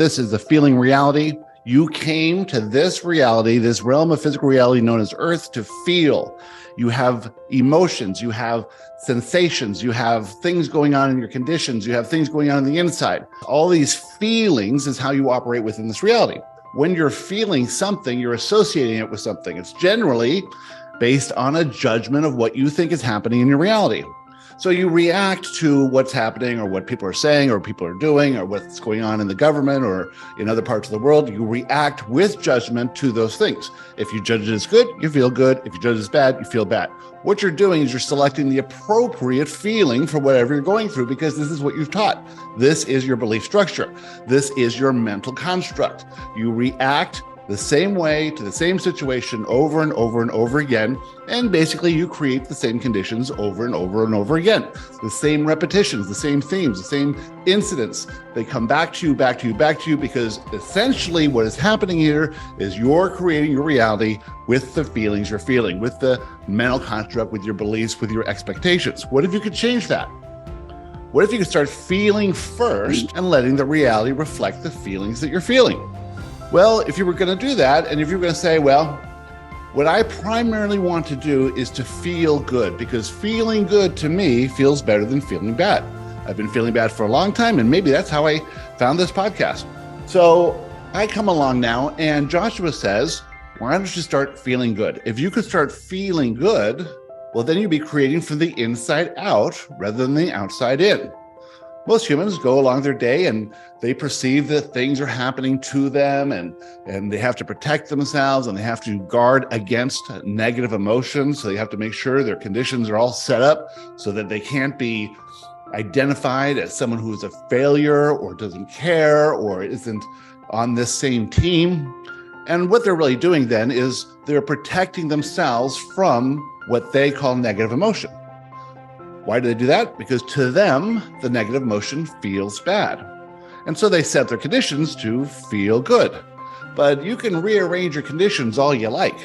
This is the feeling reality. You came to this reality, this realm of physical reality known as Earth, to feel. You have emotions, you have sensations, you have things going on in your conditions, you have things going on in the inside. All these feelings is how you operate within this reality. When you're feeling something, you're associating it with something. It's generally based on a judgment of what you think is happening in your reality. So you react to what's happening or what people are saying or people are doing or what's going on in the government or in other parts of the world. You react with judgment to those things. If you judge it as good, you feel good. If you judge it as bad, you feel bad. What you're doing is you're selecting the appropriate feeling for whatever you're going through because this is what you've taught. This is your belief structure. This is your mental construct. You react the same way to the same situation over and over and over again. And basically you create the same conditions over and over and over again. The same repetitions, the same themes, the same incidents. They come back to you, back to you, back to you, because essentially what is happening here is you're creating your reality with the feelings you're feeling, with the mental construct, with your beliefs, with your expectations. What if you could change that? What if you could start feeling first and letting the reality reflect the feelings that you're feeling? Well, if you were going to do that, and if you were going to say, well, what I primarily want to do is to feel good, because feeling good to me feels better than feeling bad. I've been feeling bad for a long time, and maybe that's how I found this podcast. So I come along now, and Joshua says, why don't you start feeling good? If you could start feeling good, well, then you'd be creating from the inside out rather than the outside in. Most humans go along their day and they perceive that things are happening to them and they have to protect themselves and they have to guard against negative emotions. So they have to make sure their conditions are all set up so that they can't be identified as someone who is a failure or doesn't care or isn't on this same team. And what they're really doing then is they're protecting themselves from what they call negative emotion. Why do they do that? Because to them, the negative emotion feels bad. And so they set their conditions to feel good. But you can rearrange your conditions all you like.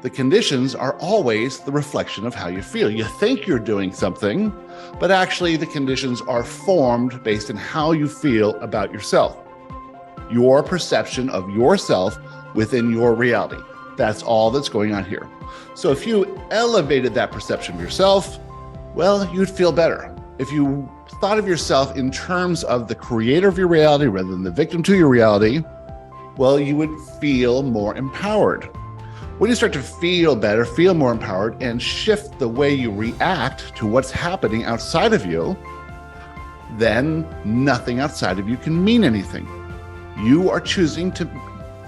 The conditions are always the reflection of how you feel. You think you're doing something, but actually the conditions are formed based on how you feel about yourself. Your perception of yourself within your reality. That's all that's going on here. So if you elevated that perception of yourself, well, you'd feel better. If you thought of yourself in terms of the creator of your reality rather than the victim to your reality, well, you would feel more empowered. When you start to feel better, feel more empowered, and shift the way you react to what's happening outside of you, then nothing outside of you can mean anything. You are choosing to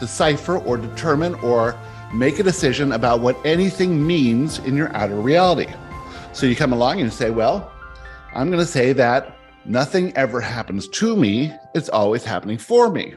decipher or determine or make a decision about what anything means in your outer reality. So you come along and you say, well, I'm going to say that nothing ever happens to me. It's always happening for me.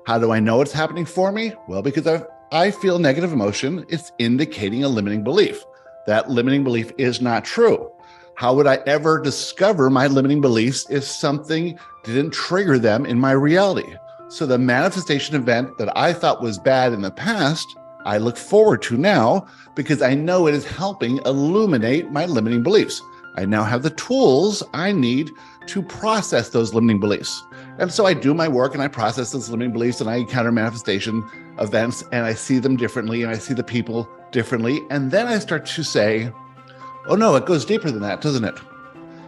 How do I know it's happening for me? Well, because I feel negative emotion, it's indicating a limiting belief. That limiting belief is not true. How would I ever discover my limiting beliefs if something didn't trigger them in my reality? So the manifestation event that I thought was bad in the past, I look forward to now because I know it is helping illuminate my limiting beliefs. I now have the tools I need to process those limiting beliefs. And so I do my work and I process those limiting beliefs and I encounter manifestation events and I see them differently and I see the people differently. And then I start to say, oh no, it goes deeper than that, doesn't it?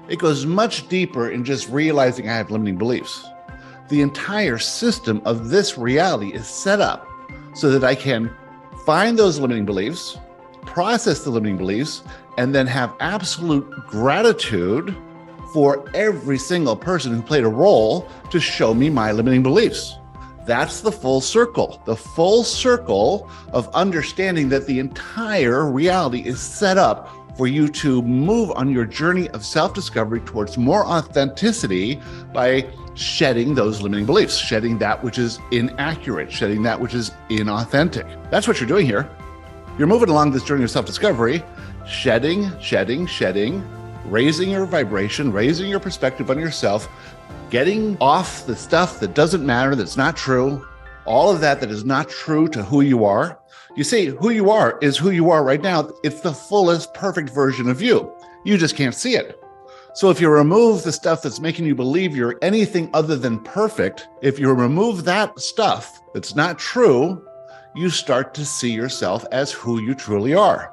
It goes much deeper in just realizing I have limiting beliefs. The entire system of this reality is set up so that I can find those limiting beliefs, process the limiting beliefs, and then have absolute gratitude for every single person who played a role to show me my limiting beliefs. That's the full circle of understanding that the entire reality is set up for you to move on your journey of self-discovery towards more authenticity by shedding those limiting beliefs, shedding that which is inaccurate, shedding that which is inauthentic. That's what you're doing here. You're moving along this journey of self-discovery, shedding, raising your vibration, raising your perspective on yourself, getting off the stuff that doesn't matter, that's not true, all of that is not true to who you are. You see, who you are is who you are right now. It's the fullest, perfect version of you. You just can't see it. So if you remove the stuff that's making you believe you're anything other than perfect, if you remove that stuff that's not true, you start to see yourself as who you truly are.